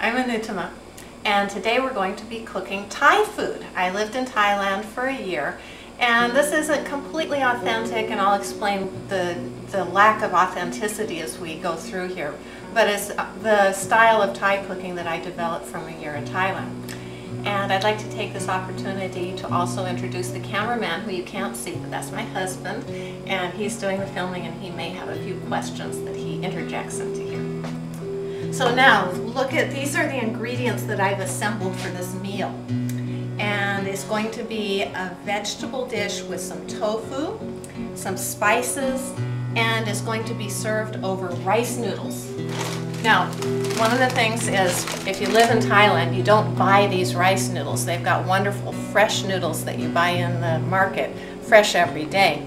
I'm Anuttama, and today we're going to be cooking Thai food. I lived in Thailand for a year, and this isn't completely authentic, and I'll explain the lack of authenticity as we go through here, but it's the style of Thai cooking that I developed from a year in Thailand. And I'd like to take this opportunity to also introduce the cameraman, who you can't see, but that's my husband, and he's doing the filming, and he may have a few questions that he interjects into here. So now, look at, these are the ingredients that I've assembled for this meal. And it's going to be a vegetable dish with some tofu, some spices, and it's going to be served over rice noodles. Now, one of the things is, if you live in Thailand, you don't buy these rice noodles. They've got wonderful fresh noodles that you buy in the market, fresh every day.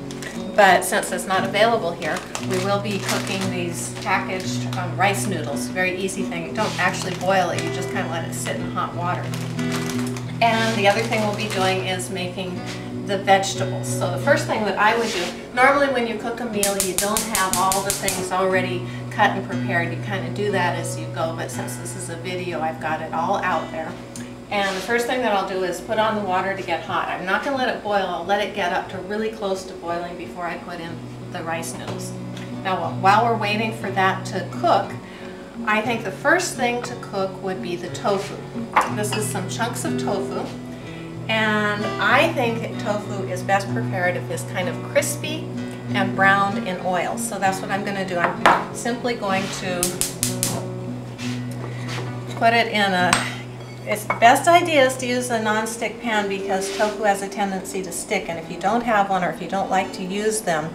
But since it's not available here, we will be cooking these packaged rice noodles. Very easy thing. You don't actually boil it, you just kind of let it sit in hot water. And the other thing we'll be doing is making the vegetables. So the first thing that I would do, normally when you cook a meal, you don't have all the things already cut and prepared. You kind of do that as you go, but since this is a video, I've got it all out there. And the first thing that I'll do is put on the water to get hot. I'm not going to let it boil. I'll let it get up to really close to boiling before I put in the rice noodles. Now, while we're waiting for that to cook, I think the first thing to cook would be the tofu. This is some chunks of tofu, and I think that tofu is best prepared if it's kind of crispy and browned in oil. So that's what I'm going to do. I'm simply going to put it in a... It's the best idea is to use a non-stick pan because tofu has a tendency to stick, and if you don't have one or if you don't like to use them,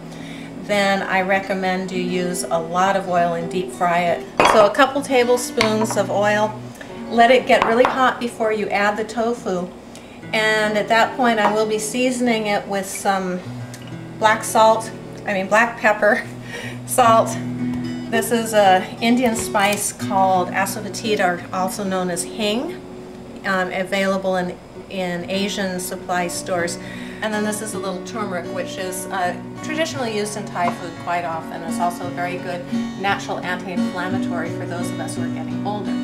then I recommend you use a lot of oil and deep fry it. So a couple tablespoons of oil. Let it get really hot before you add the tofu, and at that point I will be seasoning it with some black pepper, salt. This is an Indian spice called asafoetida, also known as hing. Available in Asian supply stores. And then this is a little turmeric, which is traditionally used in Thai food quite often. It's also a very good natural anti-inflammatory for those of us who are getting older.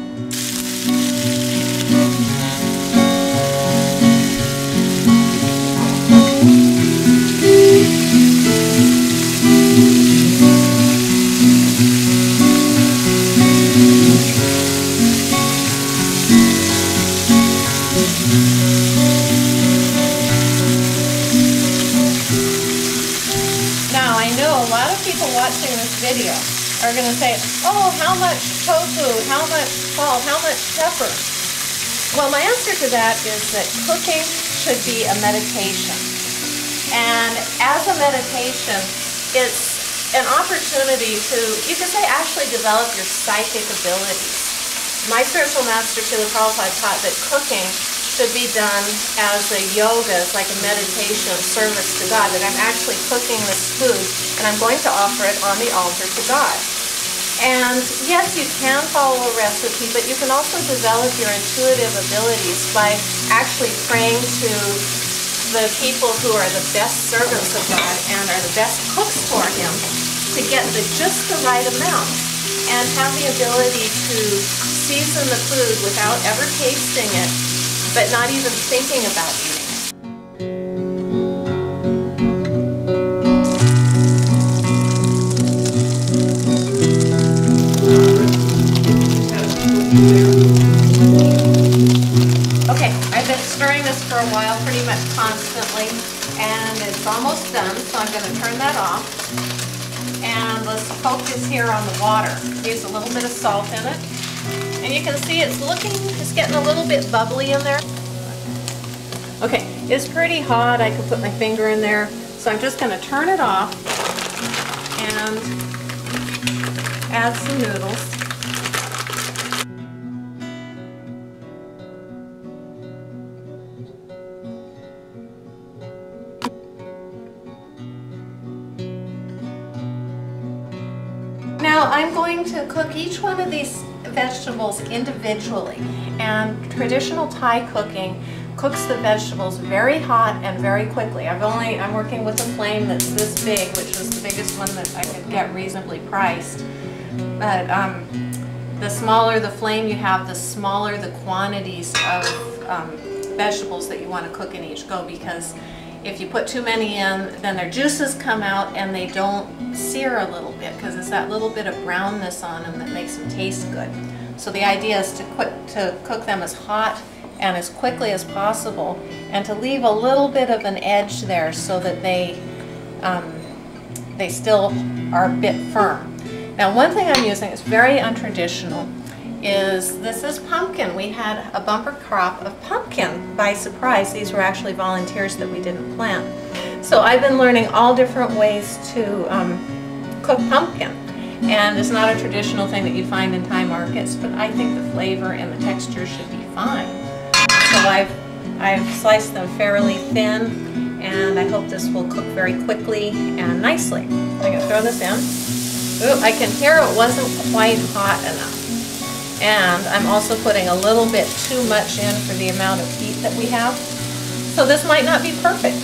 Watching this video are going to say, oh, how much tofu, how much salt, how much pepper? Well, my answer to that is that cooking should be a meditation. And as a meditation, it's an opportunity to, you could say, actually develop your psychic abilities. My spiritual master, Srila Prabhupada, taught that cooking should be done as a yoga, as like a meditation of service to God, that I'm actually cooking this food and I'm going to offer it on the altar to God. And yes, you can follow a recipe, but you can also develop your intuitive abilities by actually praying to the people who are the best servants of God and are the best cooks for Him to get just the right amount and have the ability to season the food without ever tasting it, but not even thinking about eating it. Okay, I've been stirring this for a while, pretty much constantly, and it's almost done, so I'm going to turn that off. And let's focus here on the water. Use a little bit of salt in it. And you can see it's getting a little bit bubbly in there. Okay, it's pretty hot. I could put my finger in there. So I'm just going to turn it off and add some noodles. Now I'm going to cook each one of these vegetables individually, and traditional Thai cooking cooks the vegetables very hot and very quickly. I'm working with a flame that's this big, which was the biggest one that I could get reasonably priced. But the smaller the flame you have, the smaller the quantities of vegetables that you want to cook in each go, because if you put too many in, then their juices come out and they don't sear a little bit, because it's that little bit of brownness on them that makes them taste good. So the idea is to cook them as hot and as quickly as possible, and to leave a little bit of an edge there so that they still are a bit firm. Now, one thing I'm using is very untraditional. This is pumpkin. We had a bumper crop of pumpkin by surprise. These were actually volunteers that we didn't plant. So I've been learning all different ways to cook pumpkin. And it's not a traditional thing that you'd find in Thai markets, but I think the flavor and the texture should be fine. So I've sliced them fairly thin, and I hope this will cook very quickly and nicely. I'm going to throw this in. Ooh, I can hear it wasn't quite hot enough. And I'm also putting a little bit too much in for the amount of heat that we have. So this might not be perfect.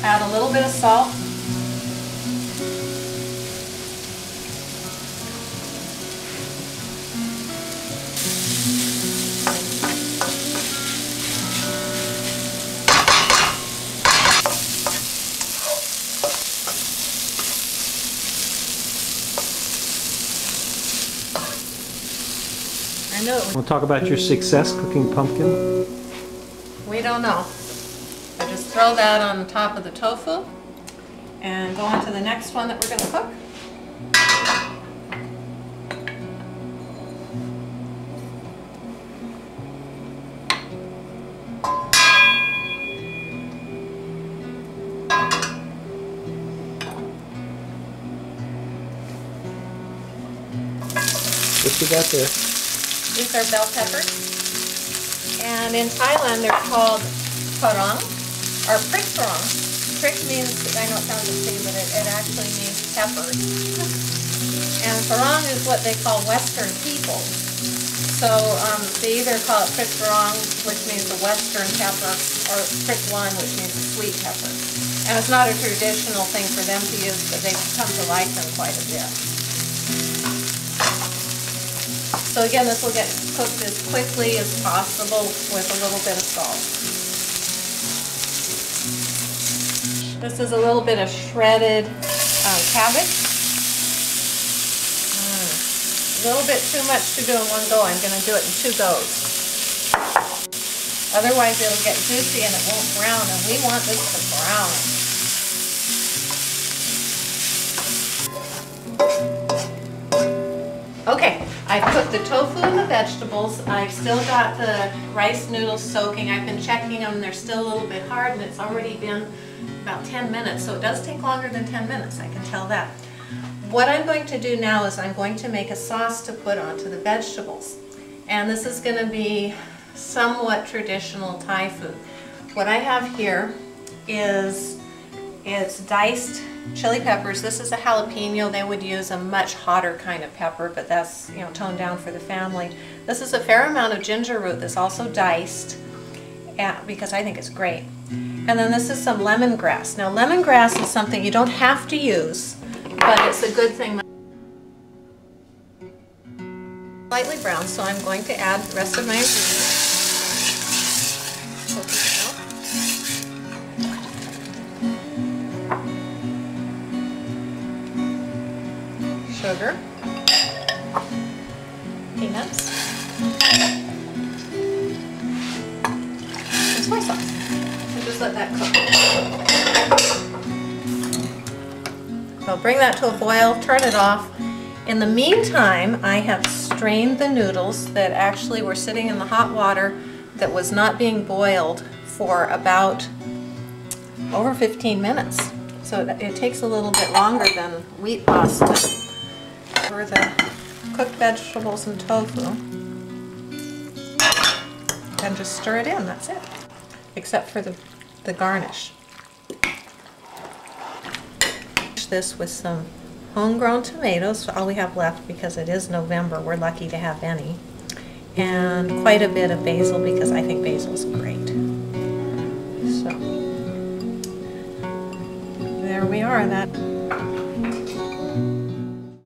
Add a little bit of salt. I know. Want to talk about your success cooking pumpkin? We don't know. I just throw that on the top of the tofu and go on to the next one that we're going to cook. What you got there? These are bell peppers, and in Thailand they're called parang, or prick parang. Prick means, I know it sounds obscene, but it actually means peppers. And parang is what they call Western people. So they either call it prick parang, which means the Western pepper, or prick one, which means the sweet pepper. And it's not a traditional thing for them to use, but they've come to like them quite a bit. So again, this will get cooked as quickly as possible with a little bit of salt. This is a little bit of shredded cabbage. A little bit too much to do in one go. I'm going to do it in 2 goes. Otherwise it'll get juicy and it won't brown, and we want this to brown. Okay, I've cooked the tofu and the vegetables. I've still got the rice noodles soaking. I've been checking them. They're still a little bit hard, and it's already been about 10 minutes, so it does take longer than 10 minutes, I can tell that. What I'm going to do now is I'm going to make a sauce to put onto the vegetables. And this is going to be somewhat traditional Thai food. What I have here is diced chili peppers. This is a jalapeno. They would use a much hotter kind of pepper, but that's, you know, toned down for the family. This is a fair amount of ginger root that's also diced, because I think it's great. And then this is some lemongrass. Now, lemongrass is something you don't have to use, but it's a good thing. Slightly brown, so I'm going to add the rest of my ingredients. Sugar, peanuts, and soy sauce. And just let that cook. So bring that to a boil, turn it off. In the meantime, I have strained the noodles that actually were sitting in the hot water that was not being boiled for about over 15 minutes. So it takes a little bit longer than wheat pasta. For the cooked vegetables and tofu, and just stir it in, that's it, except for the garnish. This with some homegrown tomatoes, all we have left because it is November, we're lucky to have any, and quite a bit of basil because I think basil is great. So there we are. That